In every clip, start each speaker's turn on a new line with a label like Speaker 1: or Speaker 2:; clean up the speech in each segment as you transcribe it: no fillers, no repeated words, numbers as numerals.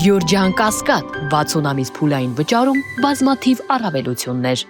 Speaker 1: Գյորջյան Կասկադ 60 ամիս փուլային վճարում բազմաթիվ առավելություններ։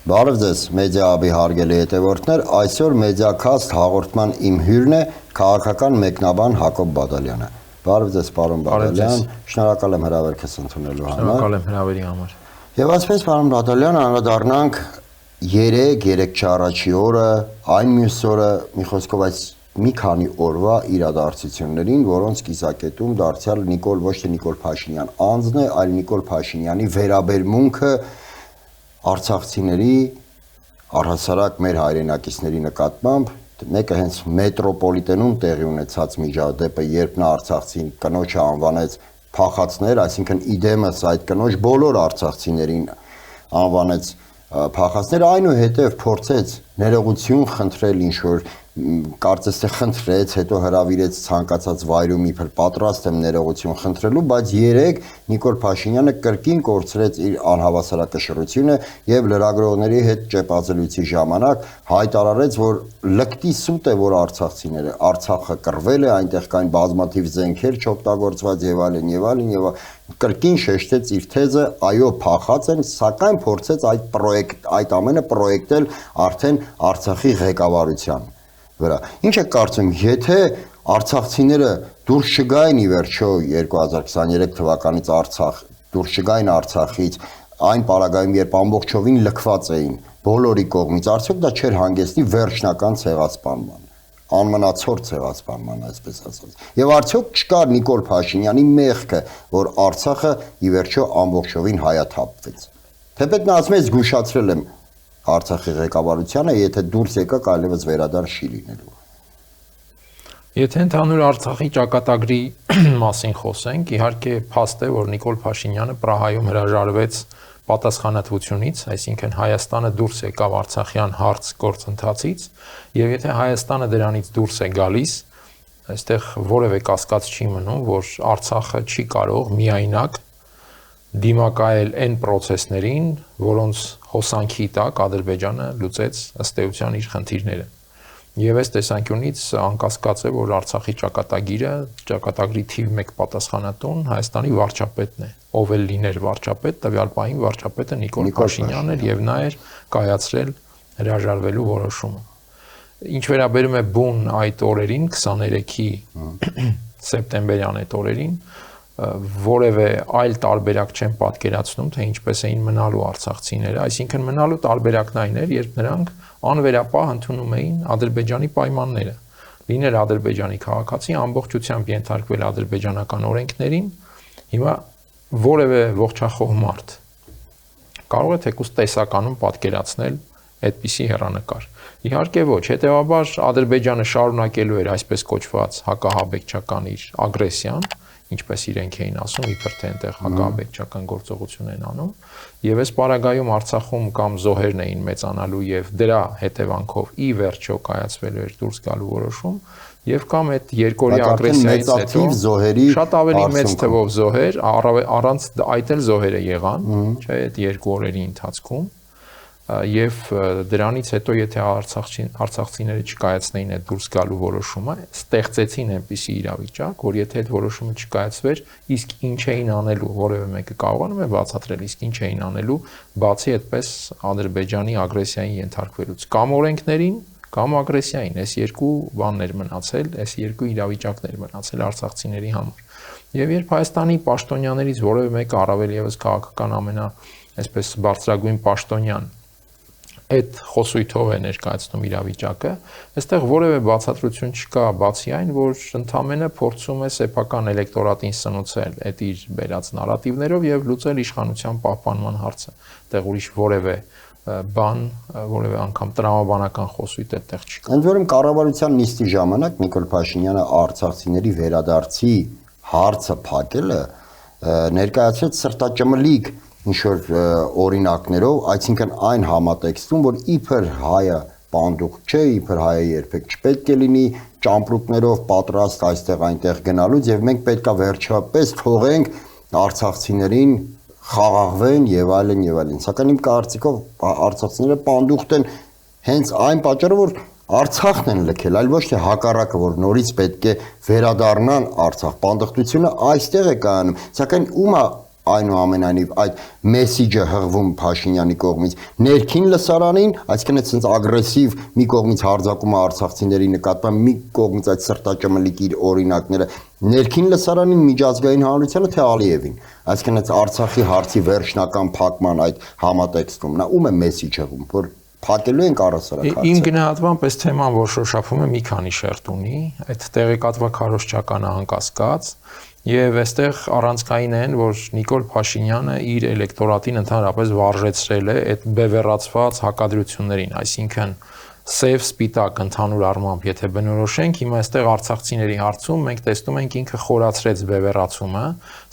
Speaker 2: Բարև ձեզ, մեդիա-հաբի հարգելի հետևորդներ, այսօր մեդիա-քասթ հաղորդման իմ հյուրն է քաղաքական մեկնաբան Հակոբ Բադալյանը։ Բարև ձեզ, պարոն Բադալյան, շնորհակալ եմ հրավերքս ընդունելու համար։
Speaker 3: Շնորհակալ եմ հրավերի համար։
Speaker 2: Եվ այսպես, պարոն Բադալյան, անդրադառնանք 3 առաջի օրը, այն մյուս օրը, մի խոսքով այս մի քանի օրվա իրադարձություններին, որոնց կիսակետում դարձյալ ոչ թե Նիկոլ Փաշինյան անձն է, այլ Նիկոլ Փաշինյանի վերաբերմունքը արցախցիների առհասարակ մեր հայրենակիցների նկատմամբ, մեկը հենց մետրոպոլիտենում տեղի ունեցած միջադեպը, երբ նա արցախցի կնոջը անվանեց փախածներ, այսինքն իդեմս այդ կնոջ բոլոր արցախցիներին անվանեց փախածներ, այնուհետև փորձեց ներողություն խնդրել ինչ-որ կարծես թե խնդրեց, հետո հրավիրեց ցանկացած վայրում իբր պատրաստ եմ ներողություն խնդրելու, բայց երեք Նիկոլ Փաշինյանը կրկին կորցրեց իր անհավասարակշռությունը եւ լրագրողների հետ ճեպազելույցի ժամանակ հայտարարեց, որ լկտի սուտ է, որ արցախցիները Արցախը կռվել է, այնտեղ կային բազմաթիվ զենքեր չօգտագործված եւ այլն եւ այլն եւ կրկին շեշտեց իր թեզը, այո, փախած են, սակայն փորձեց այդ ամենը պրոյեկտել արդեն Արցախի ղեկավարության վրա։ Ինչ է կարծում, եթե արցախցիները դուրս չգային ի վերջո 2023 թվականից դուրս չգային Արցախից, այն պարագայում, երբ ամբողջովին լքված էին բոլորի կողմից, արդյոք դա չէր հանգեցնի վերջնական ցեղասպանման, անմնացորդ ցեղասպանման, այսպես ասած։ Եվ արդյոք չկար Նիկոլ Փաշինյանի մեղքը, որ Արցախը ի վերջո ամբողջովին հայաթափվեց։ Թեպետ նա ասում է, զգուշացրել եմ Արցախի ղեկավարությանը, եթե դուրս եկաք, այլևս վերադարձ չի լինելու։
Speaker 3: Եթե ընդհանուր Արցախի ճակատագրի մասին խոսենք, իհարկե փաստ է, որ Նիկոլ Փաշինյանը Պրահայում հրաժարվեց պատասխանատվությունից, այսինքն Հայաստանը դուրս եկավ Արցախյան հարց գործընթացից, եւ եթե Հայաստանը դրանից դուրս է գալիս, այստեղ որևէ կասկած չի մնում, որ Արցախը չի կարող միայնակ դիմակայել այն process-ներին, որոնց հոսանքի տակ Ադրբեջանը լուծեց ըստ էության իր խնդիրները։ Եվ այս տեսանկյունից անկասկած է, որ Արցախի ճակատագրի թիվ 1 պատասխանատուն Հայաստանի վարչապետն է, ով էլ լիներ վարչապետ, տվյալ պահին վարչապետը Նիկոլ Փաշինյանն էր եւ նա էր կայացրել հրաժարվելու որոշումը։ Ինչ վերաբերում է բուն այդ օրերին, 23-ի սեպտեմբերյան այդ օրերին, որևէ այլ տարբերակ չեն պատկերացնում, թե ինչպես էին մնալու արցախցիները, այսինքն մնալու տարբերակն այն էր, երբ նրանք անվերապահ ընդունում էին Ադրբեջանի պայմանները, լինել Ադրբեջանի քաղաքացի, ամբողջությամբ ենթարկվել ադրբեջանական օրենքներին, հիմա որևէ ողջախոհ մարդ կարող է թեկուզ տեսականում պատկերացնել այդպիսի հեռանկար։ Իհարկե ոչ, հետեւաբար Ադրբեջանը շարունակելու էր այսպես կոչված հակահաբեկչական իր ագրեսիան, ինչպես իրենք էին ասում, իբր թե այնտեղ հակահաբեկչական գործողություն են անում, եւ այս պարագայում Արցախում կամ զոհերն էին մեծանալու եւ դրա հետևանքով ի վերջո կայացվելու էր դուրս գալու որոշում, եւ կամ այդ երկօրյա ագրեսիայից հետո շատ ավելի մեծ թվով զոհեր, առանց այդ էլ զոհերը եղան, չէ, այդ 2 օրերի ընթացքում, եւ դրանից հետո եթե արցախցիները չկայացնեին այդ դուրս գալու որոշումը, ստեղծեցին այնպիսի իրավիճակ, որ եթե այդ որոշումը չկայացվեր, իսկ ինչ էին անելու, որևէ մեկը կարողանում է բացատրել, իսկ ինչ էին անելու, բացի այդպես Ադրբեջանի ագրեսիային ենթարկվելուց, կամ օրենքներին, կամ ագրեսիային, այս երկու բաններ մնացել, այս երկու իրավիճակներ մնացել արցախցիների համար։ Եվ երբ Հայաստանի պաշտոնյաներից որևէ մեկը առավել եւս քաղաքական այսպես բարձրագույն պաշտոնյան այդ խոսույթով է ներկայացնում իրավիճակը, այստեղ որևէ բացատրություն չկա, բացի այն, որ ընդամենը փորձում է սեփական էլեկտորատին սնուցել այդ իր բերած նարատիվներով եւ լուծել իշխանության պահպանման հարցը։ Այդտեղ ուրիշ որևէ բան, որևէ անգամ տրամաբանական խոսույթ այդտեղ չկա։
Speaker 2: Ընդ որում կառավարության նիստի ժամանակ Նիկոլ Փաշինյանը արցախցիների վերադարձի հարցը փակելը ներկայացրեց սրտաճմլիկ ինչ-որ օրինակներով, այսինքն այն համատեքստում, որ իբր հայը պանդուկ չէ, իբր հայը երբեք չպետք է լինի ճամպրուկներով պատրաստ այստեղ այնտեղ գնալուց եւ մենք պետքա վերջապես թողենք արցախցիներին խաղաղվեն եւ այլն եւ այլն։ Սակայն իմ կարծիքով արցախցիները պանդուխտ են հենց այն պատճառով, որ Արցախն են լքել, այլ ոչ թե հակառակը, որ նորից պետք է վերադառնան Արցախ։ Պանդխտությունը այստեղ է կայանում, սակայն ում է այնուամենայնիվ այդ մեսիջը հղվում Փաշինյանի կողմից ներքին լսարանին, այսինքն այդ sense ագրեսիվ մի կողմից հարձակումը արցախցիների նկատմամբ, մի կողմից այդ սրտաճմլիկ իր օրինակները ներքին լսարանին, միջազգային հանրությանը, թե Ալիևին, այսինքն այդ Արցախի հարցի վերջնական փակման այդ համատեքստում, նա ում է մեսիջ հղում, որ փակելու ենք առասարակ։
Speaker 3: Իմ գնահատմամբ այս թեման, որ շոշափում է, մի քանի շերտ ունի, այդ տեղեկատվա քարոզչականը անկասկած, եւ այստեղ առանցքային են, որ Նիկոլ Փաշինյանը իր էլեկտորատին ընդհանրապես վարժեցրել է այդ բևեռացված հակադրություններին, այսինքն սև սպիտակ ընդհանուր առմամբ եթե բնորոշենք, հիմա այստեղ արցախցիների հարցում մենք տեսնում ենք ինքը խորացրեց բևեռացումը,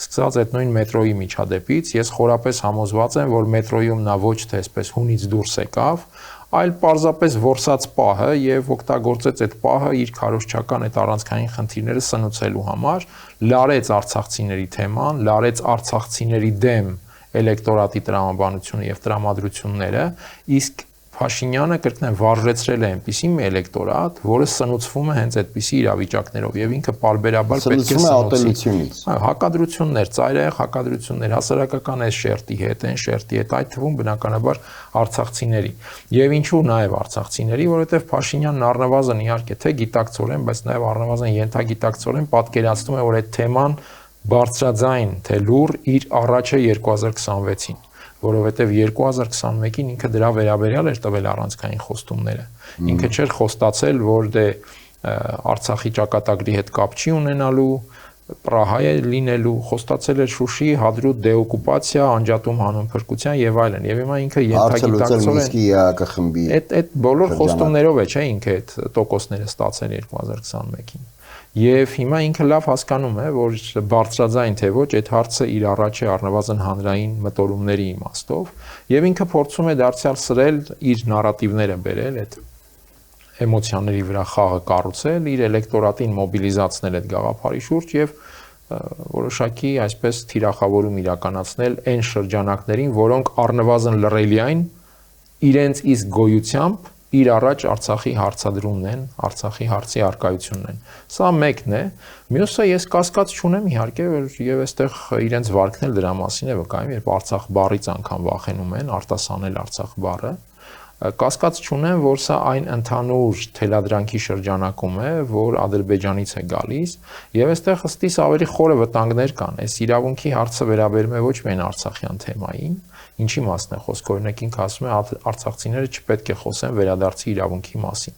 Speaker 3: սկսած այդ նույն մետրոյի միջադեպից, ես խորապես համոզված եմ, որ մետրոյում նա ոչ թե այսպես հունից դուրս եկավ, այլ պարզապես որսած պահը եւ օգտագործեց այդ պահը իր քարոզչական այդ առանցքային խնդիրները սնուցելու համար, լարեց արցախցիների թեման, լարեց արցախցիների դեմ էլեկտորատի տրամաբանությունը եւ տրամադրությունները, իսկ Փաշինյանը կրկնեմ վարժեցրել է այնպիսի մի էլեկտորատ, որը սնուցվում է հենց այդպիսի իրավիճակներով եւ ինքը պարբերաբար պետք է
Speaker 2: սնուցի։
Speaker 3: Հակադրություններ, ծայրահեղ հակադրություններ, հասարակական այս շերտի հետ, այն շերտի հետ, այդ թվում բնականաբար արցախցիների։ Եվ ինչու նաեւ արցախցիների, որովհետեւ Փաշինյանն առնվազն իհարկե թե գիտակցորեն, բայց նաեւ առնվազն ենթագիտակցորեն պատկերացնում է, որ այդ թեման բարձրաձայն թե լուր իր առաջ է 2026-ին, որովհետև 2021-ին ինքը դրա վերաբերյալ էր տվել առանցքային խոստումները։ Ինքը չէր խոստացել, որ դե Արցախի ճակատագրի հետ կապ չի ունենալու, Պրահա է լինելու, խոստացել էր Շուշի հադրուտ դեօկուպացիա, անջատում հանուն փրկության եւ այլն։ Եվ հիմա ինքը ենթագիտակցորեն այդ բոլոր խոստումներով է, չէ, ինքը այդ տոկոսները ստացել 2021-ին։ Եվ հիմա ինքը լավ հասկանում է, որ բարձրաձայն թե ոչ այդ հարցը իր առաջ է առնվազն հանրային մտորումների իմաստով, եւ ինքը փորձում է դարձյալ սրել իր նարատիվները բերել, այդ էմոցիաների վրա խաղը կառուցել, իր էլեկտորատին մոբիլիզացնել այդ գաղափարի շուրջ եւ որոշակի այսպես թիրախավորում իրականացնել այն շրջանակներին, որոնք առնվազն լռելիային իրենց իսկ գոյությամբ իր առաջ Արցախի հարցադրումն են, Արցախի հարցի արկայությունն են։ Սա մեկն է, մյուսը ես կասկած չունեմ իհարկե, եւ այստեղ իրենց վարկն էլ դրա մասին է վկայում, երբ Արցախ բառից անգամ վախենում են, արտասանել Արցախ բառը, կասկած չունեմ, որ սա այն ընդհանուր թելադրանքի շրջանակում է, որ Ադրբեջանից է գալիս, եւ այստեղ ըստիս ավելի խորը վտանգներ կան։ Այս իրավունքի հարցը վերաբերում է ոչ միայն արցախյան թեմային, ինչի մասն է խոսքը, օրինակ ինքը ասում է արցախցիները չպետք է խոսեն վերադարձի իրավունքի մասին։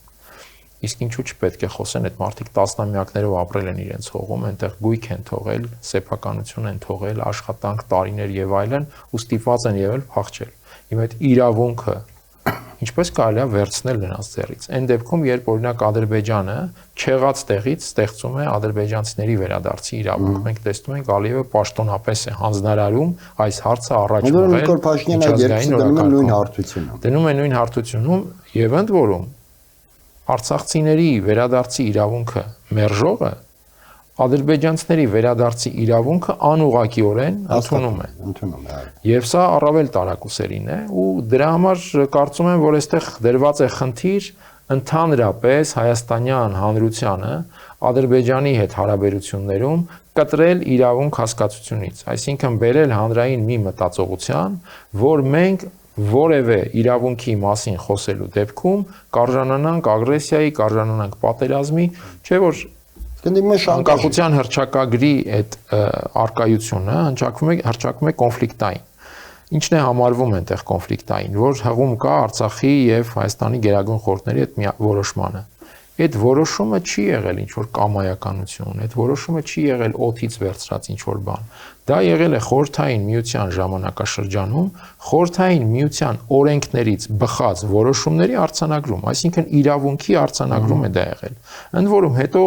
Speaker 3: Իսկ ինչու չպետք է խոսեն, այդ մարդիկ տասնամյակներով ապրել են իրենց հողում, այնտեղ գույք են թողել, սեփականություն են թողել, աշխատանք, տարիներ եւ այլն, ու ստիպված են եղել փախչել։ Հիմա այդ իրավունքը ինչպես կարելի է վերցնել նրանց ձեռից։ Այն դեպքում, երբ օրինակ Ադրբեջանը չեղած տեղից ստեղծում է ադրբեջանցիների վերադարձի իրավունք, մենք տեսնում ենք Ալիևը պաշտոնապես է հանձնարարում այս հարցը առաջ դնում է նույն հարթությունում եւ ընդ որում արցախցիների վերադարձի իրավունքը մերժողը ադրբեջանցիների վերադարձի իրավունքը անուղղակիորեն ընդունում է։ Եվ սա առավել տարակուսերին է ու դրա համար կարծում եմ, որ այստեղ դրված է խնդիր ընդհանրապես հայաստանյան հանրությանը Ադրբեջանի հետ հարաբերություններում կտրել իրավունք հասկացությունից, այսինքն բերել հանրային մի մտածողության, որ մենք որևէ իրավունքի մասին խոսելու դեպքում կարժանանանք ագրեսիայի, կարժանանանք պատերազմի, չէ՞ որ անկախության հռչակագրի այդ արկայությունը հռչակվում է կոնֆլիկտային։ Ինչն է համարվում այնտեղ կոնֆլիկտային, որ հղում կա Արցախի եւ Հայաստանի գերագույն խորհուրդների այդ որոշմանը։ այդ որոշումը չի եղել ինչ որ կամայականություն, այդ որոշումը չի եղել օդից վերցրած ինչ որ բան։ Դա եղել է խորհրդային միության ժամանակաշրջանում խորհրդային միության օրենքներից բխած որոշումների արձանագրում, այսինքն իրավունքի արձանագրում է դա եղել։ Ընդ որում հետո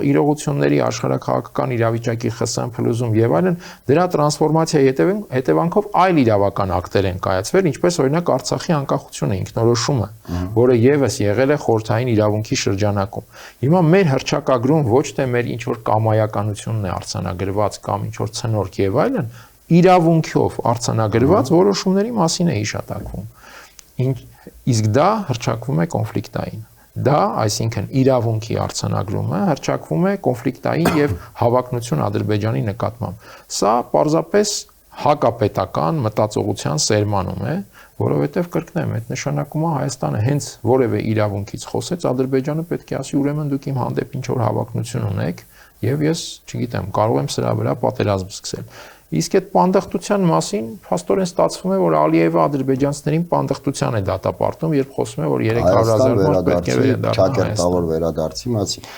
Speaker 3: իրողությունների աշխարհակաղակական իրավիճակի ԽՍՀՄ փլուզում եւ այլն դրա տրանսֆորմացիայի հետևանքով այլ իրավական ակտեր են կայացվել, ինչպես օրինակ Արցախի անկախությունը ինքնորոշումը, որը եւս եղել է խորհրդային իրավունքի շրջանակում։ Հիմա մեր հռչակագրում ոչ թե մեր ինչ որ կամայականությունն է արձանագրված կամ ինչ որ ցնորք եւ այլն, իրավունքով արձանագրված որոշումների մասին է հիշատակվում։ Իսկ դա հռչակվում է կոնֆլիկտային։ Դա, այսինքն իրավունքի արձանագրումը հռչակվում է կոնֆլիկտային եւ հավակնություն Ադրբեջանի նկատմամբ։ Սա պարզապես հակապետական մտածողության սերմանում է, որովհետեւ կրկնեմ, այդ նշանակում է Հայաստանը հենց որևէ իրավունքից խոսեց, Ադրբեջանը պետք է ասի ուրեմն դուք իմ հանդեպ ինչ որ հավակնություն ունեք եւ ես, չգիտեմ, կարող եմ սրա վրա պատերազմ սկսել։ Իսկ այդ պանդխտության մասին փաստորեն ստացվում է, որ Ալիևը ադրբեջանցիներին պանդխտության է դատապարտում, երբ խոսում է, որ 300,000 մարդ պետք է
Speaker 2: վերադառնա վերադարձի մասին։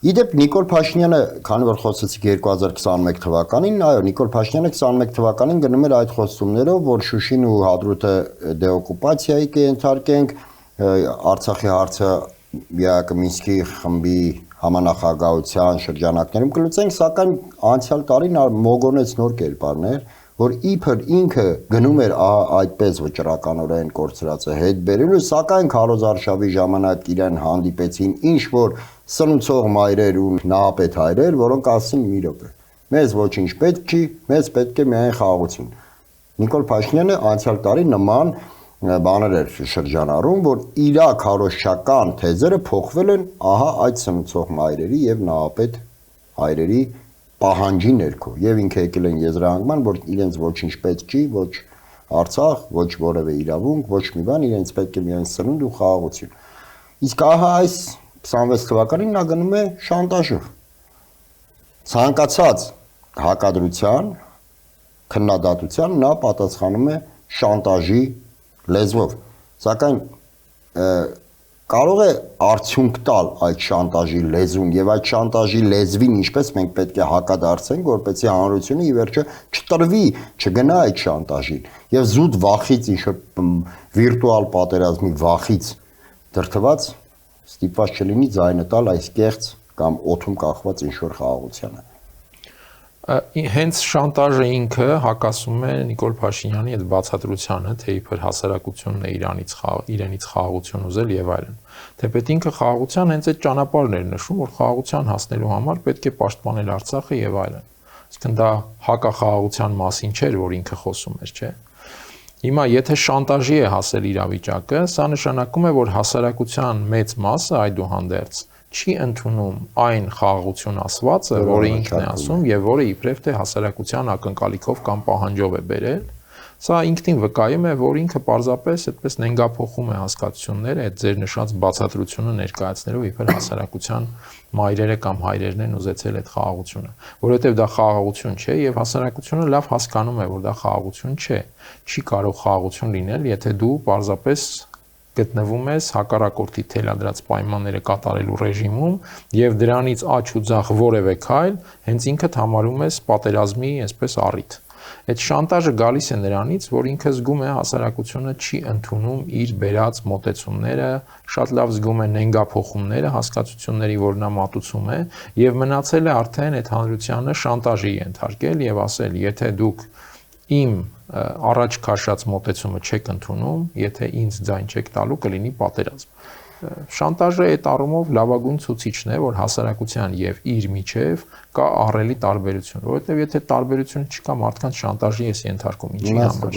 Speaker 2: Իդեպ Նիկոլ Փաշինյանը, քանի որ խոսեցիք 2021 թվականին, այո, Նիկոլ Փաշինյանը 21 թվականին գնում էր այդ խոստումներով, որ Շուշին ու Հադրութը դեօկուպացիայի կենթարկենք, Արցախի հարցը ԵԱԿ Մինսկի խմբի համանախագահության շրջանակներում կլուծենք, սակայն անցյալ տարին մոգոնեց նոր կերպարներ, որ իբր ինքը գնում էր այդպես վճռականորեն կորցրածը հետ բերելու, սակայն Քարոզ Արշավի ժամանակ իրեն հանդիպեցին ինչ որ սնուցող մայրեր ու նահապետ հայրեր, որոնք ասին մի րոպե, մեզ ոչինչ պետք չի, մեզ պետք է միայն խաղաղություն։ Նիկոլ Փաշինյանը անցյալ տարի նման բաներ էր շրջանառում, որ իրա քարոզչական թեզերը փոխվել են ահա այդ սնուցող մայրերի եւ նահապետ հայրերի պահանջի ներքո եւ ինքը եկել են եզրահանգման, որ իրենց ոչինչ պետք չի, ոչ Արցախ, ոչ որևէ իրավունք, ոչ մի բան, իրենց պետք է միայն սնունդ ու խաղաղություն։ Իսկ ահա այս 26 թվականին նա գնում է շանտաժով։ Ցանկացած հակադրության, քննադատության նա պատասխանում է շանտաժի լեզվով, սակայն կարող է արդյունք տալ այդ շանտաժի լեզուն եւ այդ շանտաժի լեզվին ինչպես մենք պետք է հակադարձենք, որպեսզի հանրությունը ի վերջո չտրվի, չգնա այդ շանտաժին եւ զուտ վախից ինչ որ վիրտուալ պատերազմի վախից դրթված ստիպված չլինի ձայնը տալ այս կեղծ կամ օթում կախված ինչ որ խաղաղությանը։
Speaker 3: Հենց շանտաժը ինքը հակասում է Նիկոլ Փաշինյանի այդ բացատրությանը, թե իբր հասարակությունն է իրենից խաղաղություն ուզել եւ այլն։ Թեպետ ինքը խաղաղության հենց այդ ճանապարհն էր նշում, որ խաղաղության հասնելու համար պետք է պաշտպանել Արցախը եւ այլն։ Այսինքն դա հակախաղաղության մասին չէր, որ ինքը խոսում էր, չէ՞։ Հիմա եթե շանտաժի է հասել իրավիճակը, սա նշանակում է, որ հասարակության մեծ մասը այդուհանդերձ չի ընդունում այն խաղաղություն ասվածը, որը ինքն է ասում եւ որը իբրև թե հասարակության ակնկալիքով կամ պահանջով է բերել, սա ինքնին վկայում է, որ ինքը պարզապես այդպես նենգափոխում է հասկացությունները, այդ ձեր նշած բացատրությունը ներկայացնելով իբր հասարակության մայրերը կամ հայրերն են ուզեցել այդ խաղաղությունը, որովհետեւ դա խաղաղություն չէ եւ հասարակությունը լավ հասկանում է, որ դա խաղաղություն չէ, չի կարող խաղաղություն լինել, եթե դու պարզապես գտնվում ես հակառակորդի թելադրած պայմանները կատարելու ռեժիմում եւ դրանից աջ ու ձախ որևէ քայլ հենց ինքդ համարում ես պատերազմի այսպես առիթ։ Այդ շանտաժը գալիս է նրանից, որ ինքը զգում է հասարակությունը չի ընդունում իր բերած մոտեցումները, շատ լավ զգում է նենգափոխումները, հասկացությունների, որ նա մատուցում է եւ մնացել է արդեն այդ հանրությանը շանտաժի ենթարկել եւ ասել, եթե դուք իմ առաջ քաշած մոտեցումը չեք ընդունում, եթե ինձ ձայն չեք տալու, կլինի պատերազմ։ Շանտաժը այդ առումով լավագույն ցուցիչն է, որ հասարակության եւ իր միջև կա ահռելի տարբերություն, որովհետեւ եթե տարբերություն չկա, մարդկանց շանտաժի ես ենթարկում ինչի համար։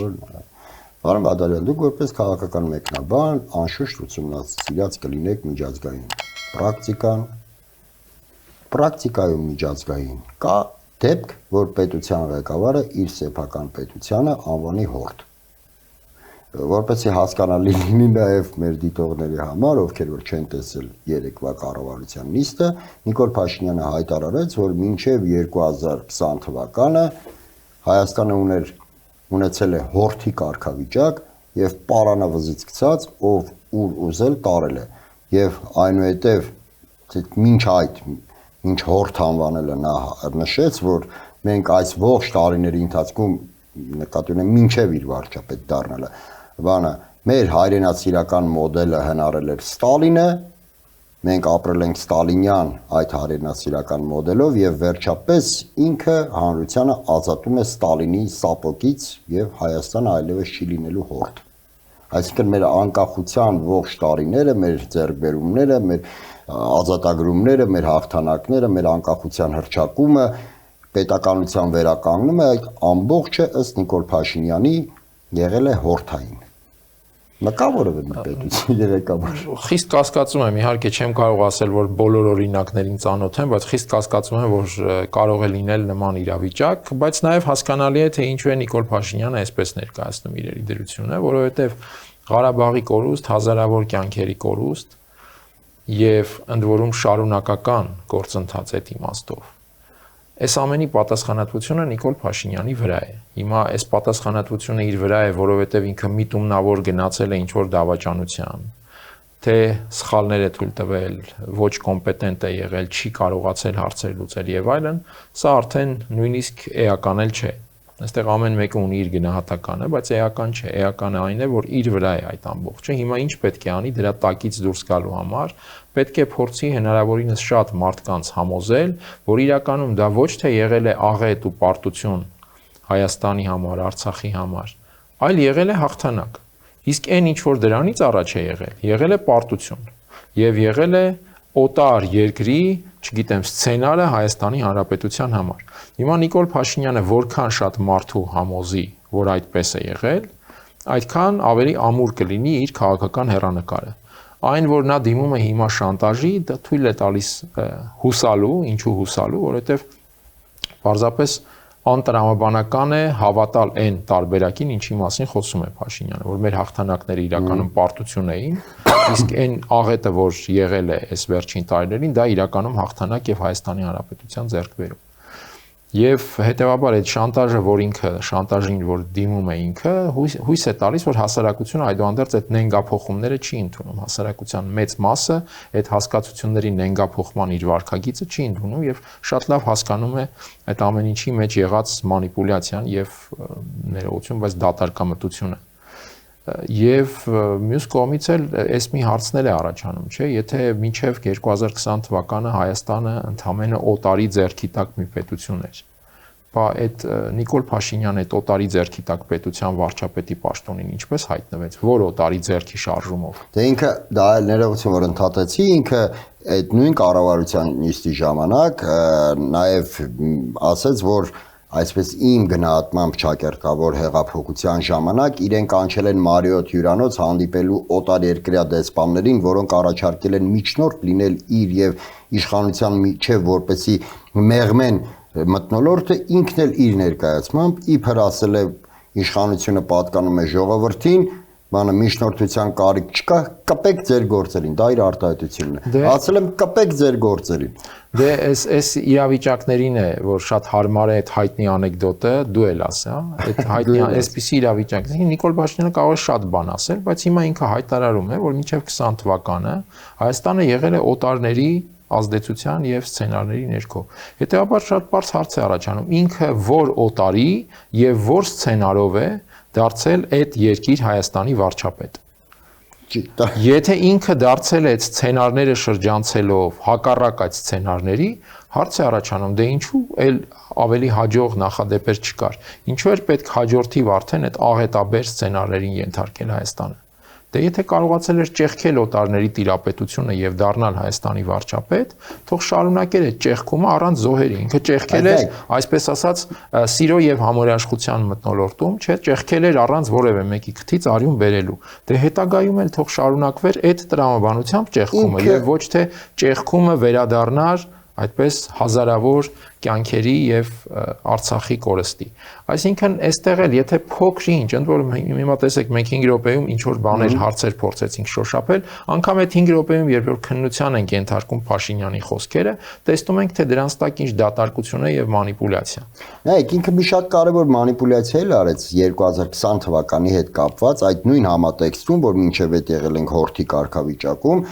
Speaker 2: Պարոն Բադալյան, դուք որպես քաղաքական մեկնաբան անշուշտ ուսումնասիրած կլինեք միջազգային պրակտիկայում միջազգային կա դեպք, որ պետության ղեկավարը իր սեփական պետությանը անվանի հորդ։ Որպեսզի հասկանալի լինի նաև մեր դիտողների համար, ովքեր որ չեն տեսել երեկվա կառավարության նիստը, Նիկոլ Փաշինյանը հայտարարեց, որ մինչև 2020 թվականը Հայաստանը ունեցել է հորթի կարգավիճակ եւ պարանավզից գցած, ով ուր ուզել տարել է եւ այնուհետեւ մինչ հորթ անվանելը նա նշեց, որ մենք այս ողջ տարիների ընթացքում նկատի ունենք մինչև իր վարչապետ դառնալը, բանը մեր հայրենասիրական մոդելը հնարել էր Ստալինը, մենք ապրել ենք ստալինյան այդ հայրենասիրական մոդելով եւ վերջապես ինքը հանրությանը ազատում է Ստալինի սապոգից եւ Հայաստանը այլևս չի լինելու հորթ։ Այսինքն մեր անկախության ողջ տարիները, մեր ձեռքբերումները, մեր ազատագրումները, մեր հաղթանակները, մեր անկախության հռչակումը, պետականության վերականգնումը, այդ ամբողջը ըստ Նիկոլ Փաշինյանի եղել է հորթային։ Մկա որևէ մի պետություն երեկաբար։
Speaker 3: Խիստ կասկածում եմ, իհարկե չեմ կարող ասել, որ բոլոր օրինակներին ծանոթ եմ, բայց խիստ կասկածում եմ, որ կարող է լինել նման իրավիճակ, բայց նաև հասկանալի է, թե ինչու է Նիկոլ Փաշինյանը այսպես ներկայացնում իր դրությունը, որովհետև Ղարաբաղի կորուստ, հազարավոր կյանքերի կորուստ եւ ընդ որում շարունակական գործընթաց այդ իմաստով։ Այս ամենի պատասխանատվությունը Նիկոլ Փաշինյանի վրա է։ Հիմա այս պատասխանատվությունը իր վրա է, որովհետև ինքը միտումնավոր գնացել է ինչ-որ դավաճանության, թե սխալներ է թույլ տվել, ոչ կոմպետենտ է եղել, չի կարողացել հարցեր լուծել եւ այլն, սա արդեն նույնիսկ էական էլ չէ։ Այստեղ ամեն մեկը ունի իր գնահատականը, բայց էական չէ։ Էականը այն է, որ իր վրա է այդ ամբողջը։ Հիմա ինչ պետք է անի դրա տակից դուրս գալու համար, պետք է փորձի հնարավորինս շատ մարդկանց համոզել, որ իրականում դա ոչ թե եղել է աղետ ու պարտություն Հայաստանի համար, Արցախի համար, այլ եղել է հաղթանակ։ Իսկ այն ինչ որ դրանից առաջ է եղել է պարտություն եւ եղել է օտար երկրի, չգիտեմ, սցենարը Հայաստանի Հանրապետության համար։ Հիմա Նիկոլ Փաշինյանը որքան շատ մարդու համոզի, որ այդպես է եղել, այդքան ավելի ամուր կլինի իր քաղաքական հեռանկարը։ Այն, որ նա դիմում է հիմա շանտաժի, դա թույլ է տալիս հուսալու, ինչու հուսալու, որովհետև պարզապես անտրամաբանական է հավատալ այն տարբերակին, ինչի մասին խոսում է Փաշինյանը, որ մեր հաղթանակները իրականում պարտություն էին, իսկ այն աղետը, որ եղել է այս վերջին տարիներին, դա իրականում հաղթանակ եւ Հայաստանի Հանրապետության ձեռքբերում։ Եվ հետեւաբար այդ շանտաժը, որ ինքը շանտաժին, որ դիմում է ինքը, հույս է տալիս, որ հասարակությունը այդուհանդերձ այդ նենգափոխումները չի ընդունում։ Հասարակության մեծ մասը այդ հասկացությունների նենգափոխման իր վարքագիծը չի ընդունում եւ շատ լավ հասկանում է այդ ամեն ինչի մեջ եղած մանիպուլյացիան եւ ներողություն, բայց դատարկամտությունը։ Եվ մյուս կողմից էլ այս մի հարցներ է առաջանում, չէ՞, եթե մինչև 2020 թվականը Հայաստանը ընդամենը օտարի ձեռքի տակ մի պետություն էր, բա այդ Նիկոլ Փաշինյանը այդ օտարի ձեռքի տակ պետության վարչապետի պաշտոնին ինչպես հայտնվեց, որ օտարի ձեռքի շարժումով։
Speaker 2: Դե ինքը դա էլ ներողություն, որ ընդհատեցի, ինքը այդ նույն կառավարության նիստի ժամանակ նաև ասաց, որ այսպես իմ գնահատմամբ ճակերտավոր հեղափոխության ժամանակ իրենք կանչել են Մարիոթ հյուրանոց հանդիպելու օտար երկրյա դեսպաններին, որոնք առաջարկել են միջնորդ լինել իր եւ իշխանության միջև, որպեսի մեղմեն մթնոլորտը, ինքն էլ իր ներկայացմամբ իբր ասել է իշխանությունը պատկանում է ժողովրդին, բանը միջնորդության կարիք չկա, կպեք ձեր գործերին, դա իր արտահայտությունն է։ Ասել եմ կպեք ձեր գործերին։
Speaker 3: Դե այս իրավիճակներին է, որ շատ հարմար է այդ հայտնի անեկդոտը, դու էլ ասա, այդ հայտնի այսպիսի իրավիճակներին Նիկոլ Փաշինյանը կարող է շատ բան ասել, բայց հիմա ինքը հայտարարում է, որ մինչև 20 թվականը Հայաստանը եղել է օտարների ազդեցության եւ սցենարների ներքո։ Հետեւաբար շատ բարձ հարց է առաջանում, ինքը որ օտարի եւ որ սցենարով է դարձել այդ երկիր Հայաստանի վարչապետ։ Եթե ինքը դարձել է այդ սցենարները շրջանցելով հակառակ այդ սցենարների, հարց է առաջանում, դե ինչու էլ ավելի հաջող նախադեպեր չկար։ Ինչու էր պետք հաջորդիվ արդեն այդ աղետաբեր սցենարներին ենթարկել Հայաստանը։ Դե եթե կարողացել էր ճեղքել օտարների տիրապետությունը եւ դառնալ Հայաստանի վարչապետ, թող շարունակեր այդ ճեղքումը առանց զոհերի։ Ինքը ճեղքել էր, այսպես ասած, սիրո եւ համորաշխության մթնոլորտում, չէ, ճեղքել էր առանց որևէ մեկի քթից արյուն բերելու։ Դե հետագայում էլ թող շարունակվեր այդ տրամաբանությամբ ճեղքումը եւ ոչ թե ճեղքումը վերադառնար այդպես հազարավոր կյանքերի եւ Արցախի կորստի։ Այսինքն այստեղ էլ եթե փոքր-ինչ, ընդ որում հիմա տեսեք մենք 5 րոպեում ինչ որ բաներ հարցեր փորձեցինք շոշափել, անգամ այդ 5 րոպեում երբ որ քննության ենք ենթարկում Փաշինյանի խոսքերը, տեսնում ենք թե դրանց տակ ինչ դատարկություն է եւ մանիպուլյացիա։
Speaker 2: Նայեք, ինքը մի շատ կարևոր մանիպուլյացիա էլ արեց 2020 թվականի հետ կապված այդ նույն համատեքստում, որ մինչև այդ եղել ենք հորթի կարգավիճակում,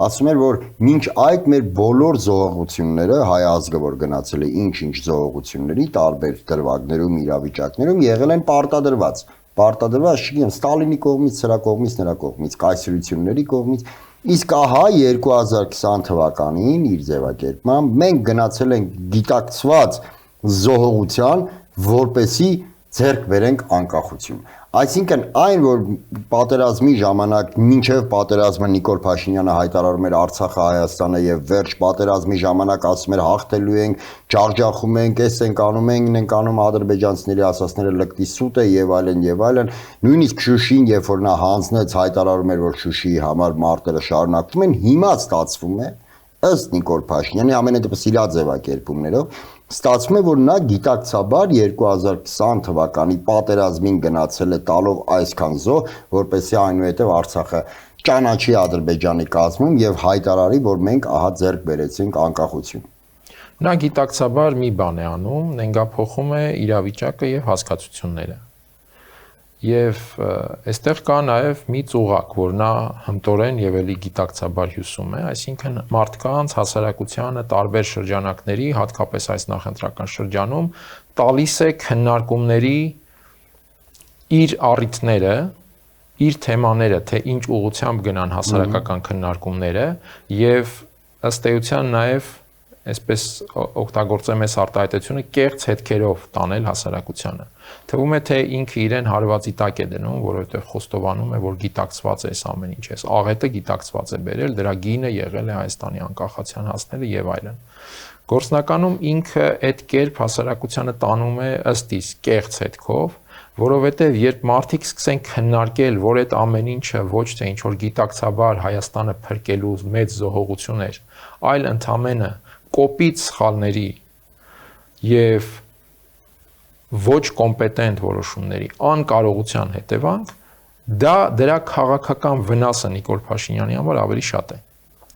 Speaker 2: ասում էր, որ մինչ այդ մեր բոլոր զոհողությունները հայ ազգը որ գնացել է ինչ-ինչ զոհողությունների տարբեր դրվագներում, իրավիճակներում եղել են պարտադրված, չգիտեմ, Ստալինի կողմից, սրա կողմից, նրա կողմից, կայսրությունների կողմից, իսկ ահա 2020 թվականին իր ձևակերպմամբ մենք գնացել ենք գիտակցված զոհողության, որպեսի ձեռք բերենք անկախություն։ Այսինքն այն, որ պատերազմի ժամանակ, մինչև պատերազմը Նիկոլ Փաշինյանը հայտարարում էր Արցախը Հայաստանը եւ վերջ պատերազմի ժամանակ ասում էր հաղթելու ենք, ջախջախում ենք, էս ենք անում ադրբեջանցիների ասածները լկտի սուտ է եւ այլն, նույնիսկ Շուշին, երբ որ նա հանձնեց, հայտարարում էր, որ Շուշիի համար մարտերը շարունակվում են, հիմա ստացվում է ըստ Նիկոլ Փաշինյանի ամենատիպ սիրա ձևակերպումներով ստացվում է, որ նա գիտակցաբար 2020 թվականի պատերազմին գնացել է տալով այսքան զոհ, որպեսզի այնուհետև Արցախը ճանաչի Ադրբեջանի կազմում եւ հայտարարի, որ մենք ահա ձեռք բերեցինք անկախություն։
Speaker 3: Նա գիտակցաբար մի բան է անում, նենգափոխում է իրավիճակը եւ հասկացությունները։ Եվ այստեղ կա նաև մի ծուղակ, որ նա հմտորեն եւ էլի գիտակցաբար հյուսում է, այսինքն մարդկանց հասարակությանը տարբեր շրջանակների, հատկապես այս նախընտրական շրջանում, տալիս է քննարկումների իր առիթները, իր թեմաները, թե ինչ ուղղությամբ գնան հասարակական քննարկումները եւ ըստ էության նաև այսպես օգտագործեմ այս արտահայտությունը կեղծ հետքերով տանել հասարակությանը։ Թվում է թե ինքը իրեն հարվածի տակ է դնում, որովհետև խոստովանում է, որ գիտակցված է այս ամեն ինչ, այս աղետը գիտակցված է բերել, դրա գինը եղել է Հայաստանի անկախության հասնելը եւ այլն։ Գործնականում ինքը այդ կերպ հասարակությանը տանում է ըստ իս կեղծ հետքով, որովհետև երբ մարդիկ սկսեն քննարկել, որ այդ ամեն ինչը ոչ թե ինչ որ գիտակցաբար Հայաստանը փրկելու մեծ զոհողություն էր, այլ ընդամենը կոպիտ սխալների եւ ոչ կոմպետենտ որոշումների անկարողության հետևանք, դրա քաղաքական վնասը Նիկոլ Փաշինյանի համար ավելի շատ է,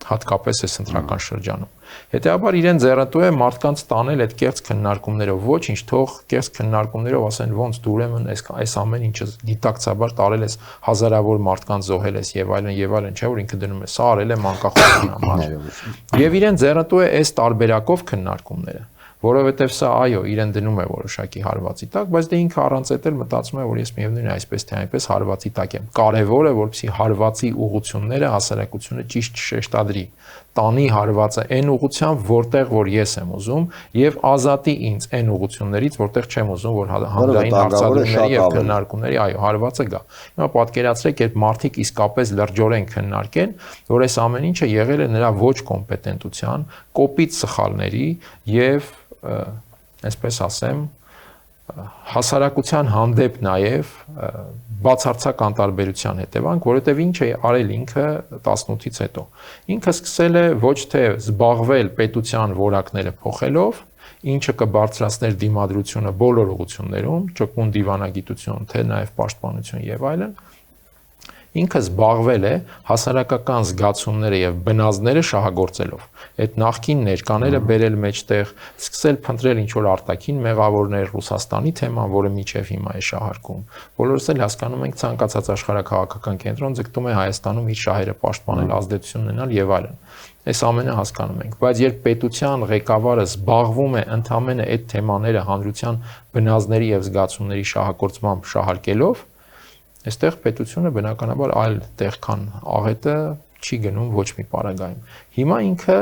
Speaker 3: հատկապես այս ընտրական շրջանում։ Հետեւաբար իրեն ձեռնտու է մարդկանց տանել այդ կեղծ քննարկումներով, ոչինչ, թող կեղծ քննարկումներով ասեն ոնց դու ուրեմն այս ամեն ինչը գիտակցաբար տարել ես, հազարավոր մարդկանց զոհել ես եւ այլն, չէ՞ որ ինքը դնում է, սա արել է մանկախոսության համար։ Եւ իրեն ձեռնտու է այս տարբերակով քննարկումները, որովհետև սա այո, իրեն դնում է որոշակի հարվածի տակ, բայց դե ինքը առանց այդ էլ մտածում է, որ ես միևնույն է այսպես թե այնպես հարվածի տակ եմ։ Կարևոր է, որպեսզի հարվածի ուղղությունները հասարակությունը ճիշտ շեշտադրի, տանի հարվածը այն ուղղությամբ, որտեղ որ ես եմ ուզում, եւ ազատի ինձ այն ուղղություններից, որտեղ չեմ ուզում, որ հանրային հարցադրումների եւ քննարկումների այո, հարվածը գա։ Հիմա պատկերացրեք, երբ մարդիկ իսկապես լրջորեն քննարկեն, որ այս ամեն ինչը եղել է նրա ոչ կոմպետենտության, կոպիտ սխալների եւ այսպես ասեմ, հասարակության հանդեպ նաև բացարձակ անտարբերության հետևանք, որովհետև ինչ է արել ինքը 18-ից հետո։ Ինքը սկսել է ոչ թե զբաղվել պետության որակները փոխելով, ինչը կբարձրացներ դիմադրությունը բոլոր ուղղություններում, ճկուն դիվանագիտություն, թե նաև պաշտպանություն եւ այլն, ինքը զբաղվել է հասարակական զգացումները եւ բնազդները շահագործելով։ Այդ նախքին ներկաները բերել մեջտեղ, սկսել փնտրել ինչ որ արտաքին մեղավորներ, Ռուսաստանի թեման, որը միջև հիմա է շահարկում։ Բոլորս էլ հասկանում ենք ցանկացած աշխարհակաղակական կենտրոն ձգտում է Հայաստանում իր շահերը պաշտպանել, ազդեցություն ունենալ եւ այլն։ Այս ամենը հասկանում ենք, բայց երբ պետության ղեկավարը զբաղվում է ընդամենը այդ թեմաները հանրության բնազդների եւ զգացումների շահագործմամբ շահարկելով, այստեղ պետությունը բնականաբար այլ տեղ քան աղետը չի գնում ոչ մի պարագայում։ Հիմա ինքը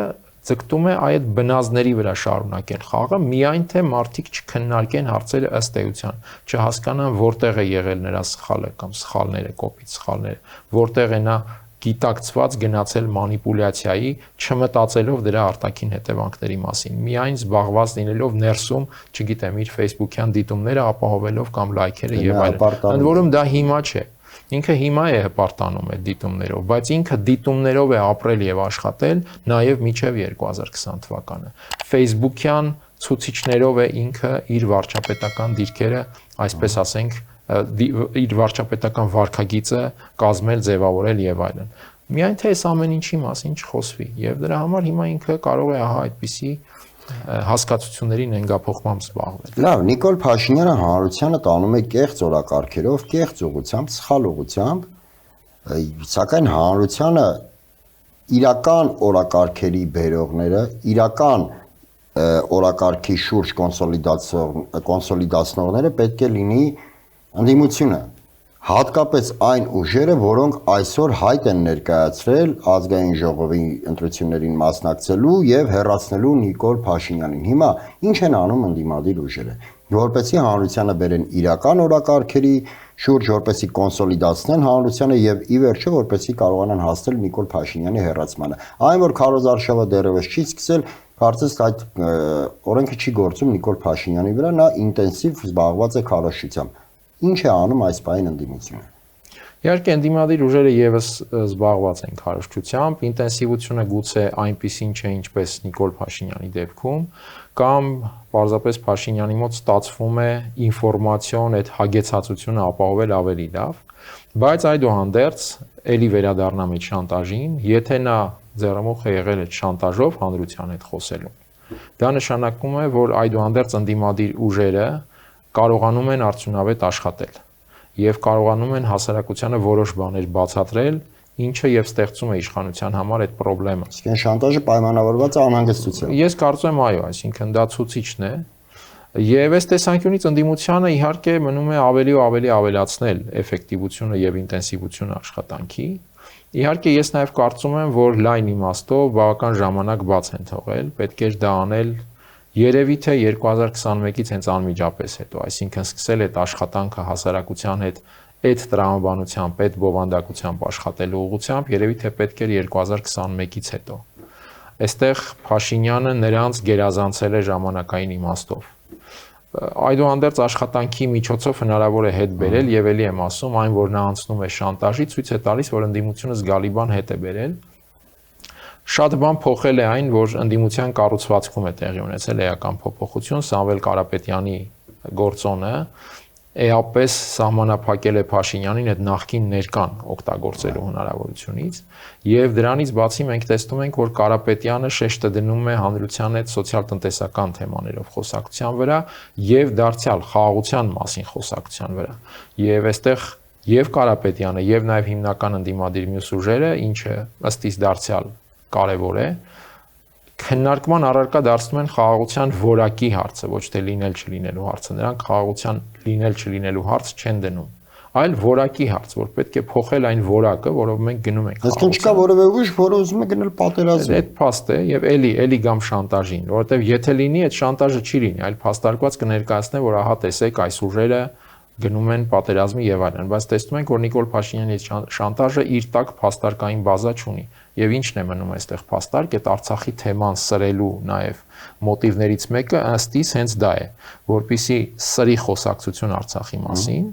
Speaker 3: ձգտում է այդ բնազդների վրա շարունակել խաղը, միայն թե մարդիկ չքննարկեն հարցերը ըստ էության, չհասկանան որտեղ է եղել նրա սխալը կամ սխալները, կոպիտ սխալները, որտեղ է նա գիտակցված գնացել մանիպուլյացիայի, չմտածելով դրա արտաքին հետևանքների մասին, միայն զբաղված լինելով ներսում, չգիտեմ, իր Facebook-յան դիտումները ապահովելով կամ լայքերը եւ այլն։ Ընդ որում դա հիմա չէ։ Ինքը հիմա է հպարտանում այդ դիտումներով, բայց ինքը դիտումներով է ապրել եւ աշխատել նաեւ մինչեւ 2020 թվականը։ Facebook-յան ցուցիչներով է ինքը իր վարչապետական դիրքերը, այսպես ասենք, իր վարչապետական վարքագիծը կազմել, ձևավորել եւ այլն։ Միայն թե այս ամեն ինչի մասին չխոսվի եւ դրա համար հիմա ինքը կարող է ահա այդպիսի հասկացությունների նենգափոխմամբ զբաղվել։
Speaker 2: Լավ, Նիկոլ Փաշինյանը հանրությանը տանում է կեղծ օրակարգերով, կեղծ ուղղությամբ, սխալ ուղղությամբ, սակայն հանրությանը իրական օրակարգերի բերողները, իրական օրակարգի շուրջ կոնսոլիդացնողները պետք է լինի ընդդիմությունը, հատկապես այն ուժերը, որոնք այսօր հայտ են ներկայացրել ազգային ժողովի ընտրություններին մասնակցելու եւ հեռացնելու Նիկոլ Փաշինյանին։ Հիմա ինչ են անում ընդդիմադիր ուժերը, որպեսզի հանրությանը բերեն իրական օրակարգերի շուրջ, որպեսզի կոնսոլիդացնեն հանրությանը եւ ի վերջո որպեսզի կարողանան հասնել Նիկոլ Փաշինյանի հեռացմանը։ Այն որ Քարոզ Արշավը դեռևս չի սկսել, կարծես այդ օրենքը չի գործում Նիկոլ Փաշինյանի վրա, նա ինտենսիվ զբաղված է քարոզչությամբ։ Ինչ է անում այս պահին ընդդիմությունը։
Speaker 3: Իհարկե ընդդիմադիր ուժերը եւս զբաղված են քարոզչությամբ, ինտենսիվությունը գուցե այնպիսին չէ, ինչպես Նիկոլ Փաշինյանի դեպքում, կամ պարզապես Փաշինյանի մոտ ստացվում է ինֆորմացիոն այդ հագեցածությունը ապահովել ավելի լավ, բայց այդուհանդերձ ելի վերադառնամ այդ շանտաժին, եթե նա ձեռամուխ է եղել այդ շանտաժով հանրության հետ խոսելու։ Դա նշանակում է, որ այդուհանդերձ ընդդիմադիր ուժերը կարողանում են արդյունավետ աշխատել եւ կարողանում են հասարակությանը որոշ բաներ բացատրել, ինչը եւ ստեղծում է իշխանության համար այդ խնդրեմը։
Speaker 2: Իսկ այն շանտաժը պայմանավորված է անհանգստությամբ։
Speaker 3: Ես կարծում եմ այո, այսինքն դա ցուցիչն է եւ այս տեսանկյունից ընդդիմությանը իհարկե մնում է ավելի ու ավելի ավելացնել էֆեկտիվությունը եւ ինտենսիվությունը աշխատանքի։ Իհարկե ես նաեւ կարծում եմ, որ լայն իմաստով բավական ժամանակ բաց են թողել, պետք է դա անել երևի թե 2021-ից հենց անմիջապես հետո, այսինքն սկսել այդ աշխատանքը հասարակության հետ այդ տրամաբանությամբ, այդ բովանդակությամբ աշխատելու ուղղությամբ, երևի թե պետք էր 2021-ից հետո։ Այստեղ Փաշինյանը նրանց գերազանցել է ժամանակային իմաստով։ Այդուհանդերձ աշխատանքի միջոցով հնարավոր է հետ բերել եւ ելի եմ ասում, այն որ նա անցնում է շանտաժի, ցույց է տալիս, որ ընդդիմությունը զգալի բան հետ է բերել։ Շատ բան փոխել է այն, որ ընդդիմության կառուցվածքում է տեղի ունեցել էական փոփոխություն, Սամվել Կարապետյանի գործոնը էապես սահմանափակել է Փաշինյանին այդ նախկին ներկան օգտագործելու հնարավորությունից եւ դրանից բացի մենք տեսնում ենք, որ Կարապետյանը շեշտը դնում է հանրության հետ սոցիալ-տնտեսական թեմաներով խոսակցության վրա եւ դարձյալ խաղաղության մասին խոսակցության վրա։ Եվ այստեղ եւ Կարապետյանը եւ նաեւ հիմնական ընդդիմադիր մյուս ուժերը, ինչը ըստ իս դարձյալ կարևոր է, քննարկման առարկա դարձնում են խաղաղության որակի հարցը, ոչ թե լինել չլինելու հարցը։ Նրանք խաղաղության լինել չլինելու հարց չեն դնում, այլ որակի հարց, որ պետք է փոխել այն որակը, որով մենք գնում ենք խաղաղության։
Speaker 2: Այսինքն չկա որևէ ուժ, որը ուզում է գնել պատերազմ։
Speaker 3: Այդ փաստ է եւ էլի գամ շանտաժին, որովհետեւ եթե լինի, այդ շանտաժը չի լինի, այլ փաստարկված կներկայացնե, որ ահա տեսեք այս ուժերը գնում են պատերազմի եւ այլն, բայց տեսնում ենք, որ Նիկոլ Փաշինյանի շանտաժը իր տակ փաստարկային բազա չունի։ Եվ ինչն է մնում այստեղ փաստարկ, այդ Արցախի թեման սրելու նաեւ մոտիվներից մեկը ըստ իս հենց դա է, որպիսի սրի խոսակցություն Արցախի մասին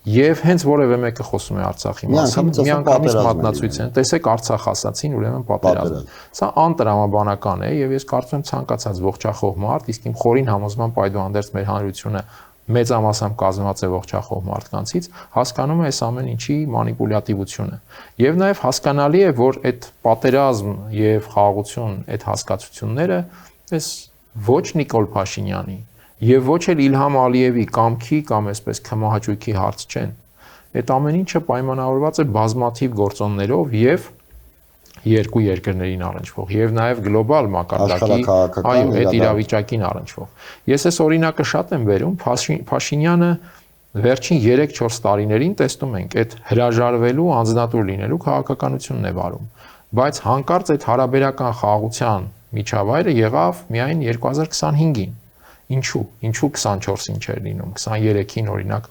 Speaker 3: եւ հենց որևէ մեկը խոսում է Արցախի մասին, միանգամից մատնացույց են, տեսեք Արցախ ասացին, ուրեմն պատերազմ։ Սա անտրամաբանական է եւ ես կարծում եմ ցանկացած ողջախոհ մարդ, իսկ իմ խորին համոզմամբ այդուհանդերձ մեր հանրությունը մեծամասամբ կազմված է ողջախոհ մարդկանցից, հասկանում է այս ամեն ինչի մանիպուլյատիվությունը։ Եվ նաև հասկանալի է, որ այդ պատերազմ եւ խաղաղություն այդ հասկացությունները այս ոչ Նիկոլ Փաշինյանի եւ ոչ էլ Իլհամ Ալիևի կամքի կամ այսպես քմահաճույքի հարց չեն։ Այդ ամեն ինչը պայմանավորված է բազմաթիվ գործոններով եւ երկու երկրներին առնչվող եւ նաեւ գլոբալ մակարդակի այո այդ իրավիճակին առնչվող։ Ես այս օրինակը շատ եմ վերում, Փաշինյանը վերջին 3-4 տարիներին տեսնում ենք այդ հրաժարվելու, անձնատուր լինելու քաղաքականությունն է վարում, բայց հանկարծ այդ հարաբերական խաղաղության միջավայրը եղավ միայն 2025-ին։ Ինչու 24-ին չէր լինում, 23-ին օրինակ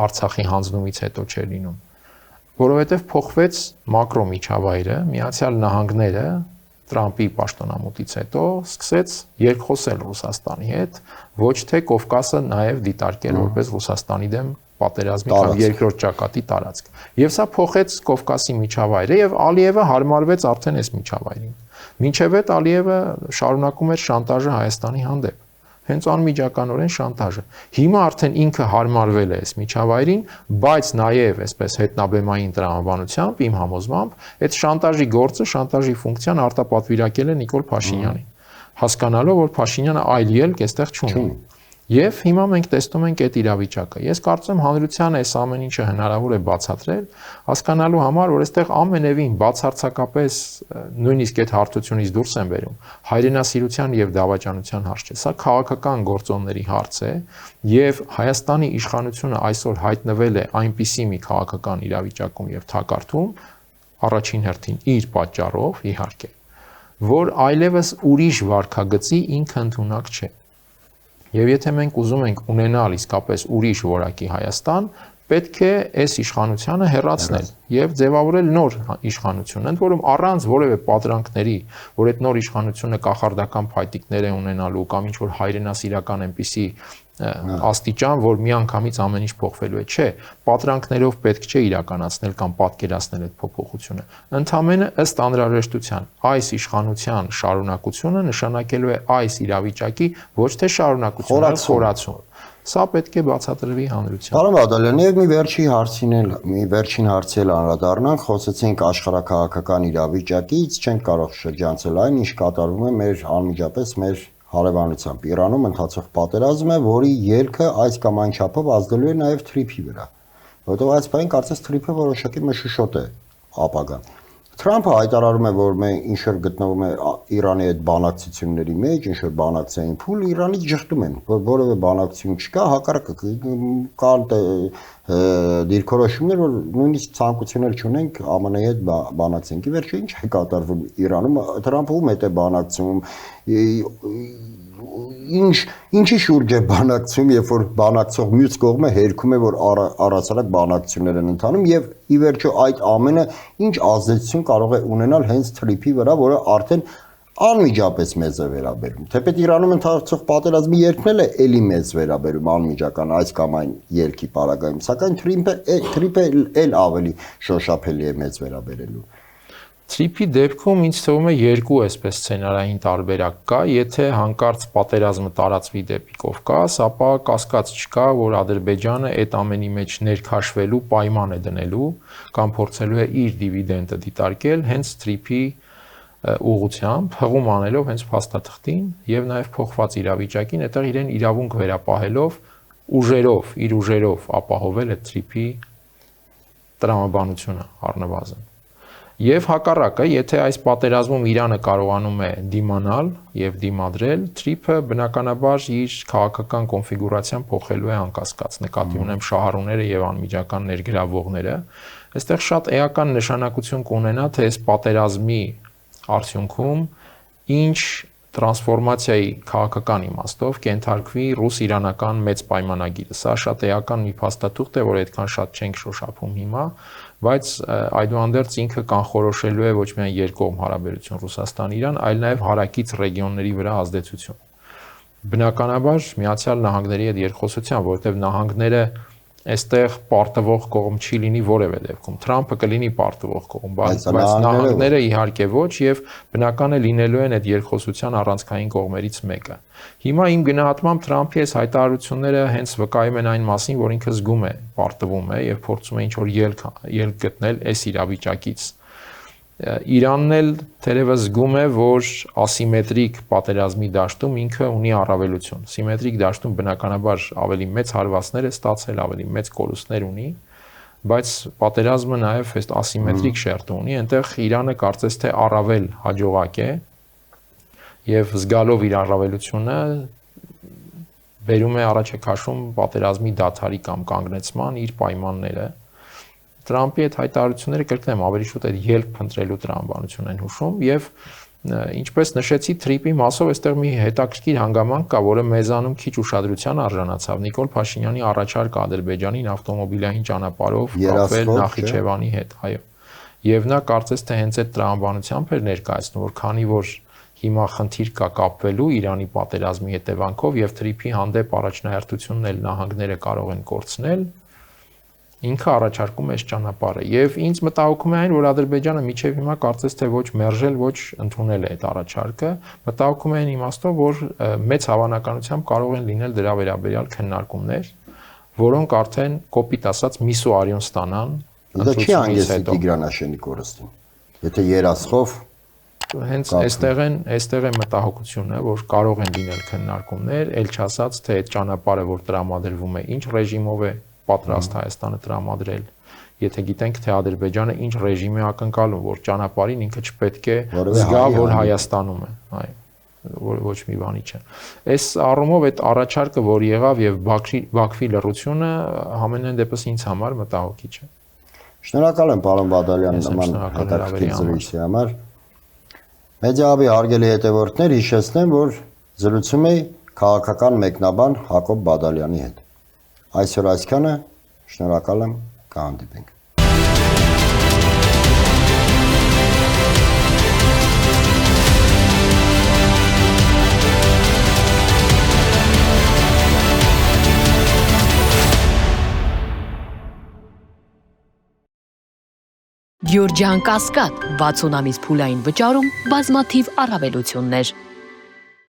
Speaker 3: Արցախի հանձնումից հետո չէր լինում։ Որովհետև փոխվեց մակրո միջավայրը, Միացյալ Նահանգները Տրամպի պաշտոնամուտից հետո սկսեց երկխոսել Ռուսաստանի հետ, ոչ թե Կովկասը նաև դիտարկել որպես Ռուսաստանի դեմ պատերազմի կամ երկրորդ ճակատի տարածք։ Եվ սա փոխեց Կովկասի միջավայրը եւ Ալիևը հարմարվեց արդեն այս միջավայրին։ Մինչև այդ Ալիևը շարունակում էր շանտաժը Հայաստանի հանդեպ։ Հենց անմիջականորեն շանտաժը։ Հիմա արդեն ինքը հարմարվել է այս միջավայրին, բայց նաև այսպես հետնաբեմային տրամաբանությամբ իմ համոզմամբ այդ շանտաժի գործը, շանտաժի ֆունկցիան արտապատվիրակել է Նիկոլ Փաշինյանին, հասկանալով, որ Փաշինյանը այլ ելք այստեղ չունի։ Եվ հիմա մենք տեսնում ենք այդ իրավիճակը։ Ես կարծում եմ հանրության այս ամեն ինչը հնարավոր է բացատրել, հասկանալու համար, որ այստեղ ամենևին բացարձակապես նույնիսկ այդ հարթությունից դուրս են բերում հայրենասիրության եւ դավաճանության հարց չէ։ Սա քաղաքական գործոնների հարց է, եւ Հայաստանի իշխանությունը այսօր հայտնվել է այնպիսի մի քաղաքական իրավիճակում եւ թակարդում, առաջին հերթին իր պատճառով, իհարկե, որ այլևս ուրիշ վարքագծի ինքը ընդունակ չէ։ Եվ եթե մենք ուզում ենք ունենալ իսկապես ուրիշ որակի Հայաստան, պետք է այս իշխանությունը հեռացնել եւ ձևավորել նոր իշխանություն, ընդ որում առանց որևէ պատրանքների, որ այդ նոր իշխանությունը կախարդական փայտիկներ է ունենալու կամ ինչ որ հայրենասիրական այնպիսի աստիճան, որ միանգամից ամեն ինչ փոխվելու է, չէ, պատրանքներով պետք չէ իրականացնել կամ պատկերացնել այդ փոփոխությունը։ Ընդամենը ըստ անհրաժեշտության այս իշխանության շարունակությունը նշանակելու է այս իրավիճակի ոչ թե շարունակություն, այլ խորացում։ Սա պետք է բացատրվի հանրության։
Speaker 2: Պարոն Բադալյան, եւ մի վերջին հարցի էլ անդրադառնանք, խոսեցինք աշխարհակաղակական իրավիճակից, չենք կարող շրջանցել այն, ինչ կատարվում է մեր անմիջապես մեր հարևանությամբ։ Իրանում ընթացող պատերազմ է, որի ելքը այս կամ այն չափով ազդելու է նաև թրիփի վրա։ Որտեղ այս բանը կարծես թրիփը որոշակի մշուշոտ է ապագան։ Թրամփը հայտարարում է, որ մենք ինչ որ գտնվում է Իրանի այդ բանակցությունների մեջ, ինչ որ բանակցային փուլ, Իրանից ճշտում են, որ որևէ բանակցություն չկա, հակառակը կան դիրքորոշումներ, որ նույնիսկ ցանկություններ չունենք ԱՄՆ-ի հետ բանակցենք։ Ի վերջո ինչ է կատարվում Իրանում, Թրամփը ում հետ է բանակցում, ինչի շուրջ է բանակցում, երբ որ բանակցող մյուս կողմը հերքում է, որ առասարակ բանակցություններ են ընթանում եւ ի վերջո այդ ամենը ինչ ազդեցություն կարող է ունենալ հենց թրիփի վրա, որը արդեն անմիջապես մեզ է վերաբերում։ Թեպետ Իրանում ընթացող պատերազմի ելքն էլ է էլի մեզ վերաբերում անմիջական այս կամ այն ելքի պարագայում, սակայն թրիփը էլ ավելի շոշափելի է մեզ վերաբերելու։
Speaker 3: Թրիփի դեպքում ինձ թվում է երկու այսպես սցենարային տարբերակ կա, եթե հանկարծ պատերազմը տարածվի դեպի Կովկաս, ապա կասկած չկա, որ Ադրբեջանը այդ ամենի մեջ ներքաշվելու պայման է դնելու կամ փորձելու է իր դիվիդենդը դիտարկել հենց թրիփի ուղղությամբ, հղում անելով հենց փաստաթղթին եւ նաեւ փոխված իրավիճակին, այդտեղ իրեն իրավունք վերապահելով իր ուժերով ապահովել այդ թրիփի տրամաբանությունը առնվազն։ Եվ հակառակը, եթե այս պատերազմում Իրանը կարողանում է դիմանալ եւ դիմադրել, թրիփը բնականաբար իր քաղաքական կոնֆիգուրացիան փոխելու է անկասկած, նկատի ունեմ շահառուները եւ անմիջական ներգրավողները, այստեղ շատ էական նշանակություն կունենա, թե այս պատերազմի արդյունքում ինչ տրանսֆորմացիայի քաղաքական իմաստով կենթարկվի ռուս-իրանական մեծ պայմանագիրը։ Սա շատ էական մի փաստաթուղթ է, որ այդքան շատ չենք շոշափում հիմա, բայց այդուհանդերձ ինքը կանխորոշելու է ոչ միայն երկկողմ հարաբերություն Ռուսաստան-Իրան, այլ նաև հարակից ռեգիոնների վրա ազդեցություն։ Բնականաբար Միացյալ Նահանգների հետ երկխոսության, որովհետև նահանգները այստեղ պարտվող կողմ չի լինի որևէ դեպքում։ Թրամփը կլինի պարտվող կողմ, բայց նահանգները իհարկե ոչ եւ բնական է լինելու են այդ երկխոսության առանցքային կողմերից մեկը։ Հիմա իմ գնահատմամբ Թրամփի այս հայտարարությունները հենց վկայում են այն մասին, որ ինքը զգում է, պարտվում է եւ փորձում է ինչ-որ ելք գտնել այս իրավիճակից։ Իրանն էլ թերևս զգում է, որ ասիմետրիկ պատերազմի դաշտում ինքը ունի առավելություն։ Սիմետրիկ դաշտում բնականաբար ավելի մեծ հարվածներ է ստացել, ավելի մեծ կորուստներ ունի, բայց պատերազմը նաև այս ասիմետրիկ շերտ ունի, այնտեղ Իրանը կարծես թե առավել հաջողակ է եւ զգալով իր առավելությունը բերում է առաջ է քաշում պատերազմի դադարի կամ կանգնեցման իր պայմանները։ Թրամփի այդ հայտարարությունները կրկնեմ ավելի շուտ այդ ելք փնտրելու տրամաբանություն են հուշում եւ ինչպես նշեցի թրիփի մասով այստեղ մի հետաքրքիր հանգամանք կա, որը մեզանում քիչ ուշադրության արժանացավ։ Նիկոլ Փաշինյանի առաջարկը Ադրբեջանին ավտոմոբիլային ճանապարհով կապել Նախիջևանի հետ, այո։ Եվ նա կարծես թե հենց այդ տրամաբանությամբ էր ներկայացնում, որ քանի որ հիմա խնդիր կա կապվելու Իրանի պատերազմի հետևանքով եւ թրիփի հանդեպ առաջնահերթությունն էլ նահանգները կարող են կորցնել, ինքը առաջարկում է այս ճանապարհը եւ ինձ մտահոգում է այն, որ Ադրբեջանը միջև հիմա կարծես թե ոչ մերժել, ոչ ընդունել է այդ առաջարկը, մտահոգում է այն իմաստով, որ մեծ հավանականությամբ կարող են լինել դրա վերաբերյալ քննարկումներ, որոնք արդեն կոպիտ ասած միսու արյուն ստանան
Speaker 2: ընդհանրապես չի հանգեցնի Տիգրան Աշենի կորստին։ Եթե երասխով
Speaker 3: հենց այստեղ է մտահոգությունը, որ կարող են լինել քննարկումներ, ել չասած, թե այդ ճանապարհը, որ տրամադրվում է, ինչ ռեժիմով է պատրաստ Հայաստանը տրամադրել։ Եթե գիտենք, թե Ադրբեջանը ինչ ռեժիմ է ակնկալում, որ ճանապարհին ինքը չպետք է զգա, որ Հայաստանում է, այո, ոչ մի բանի չէ։ Այս առումով այդ առաջարկը, որ եղավ եւ Բաքվի լռությունը ամենայն դեպս ինձ համար մտահոգիչ է։
Speaker 2: Շնորհակալ եմ պարոն Բադալյան նման հետաքրքիր զրույցի համար։ Մեդիահաբի հարգելի հետևորդներ, հիշեցնեմ, որ զրուցում էի քաղաքական մեկնաբան Հակոբ Բադալյանի հետ։ Այսօր այսքանը, շնորհակալ եմ, կհանդիպենք։
Speaker 1: Գյուրջան Կասկադ 60 ամիս փուլային վճարում բազմաթիվ առավելություններ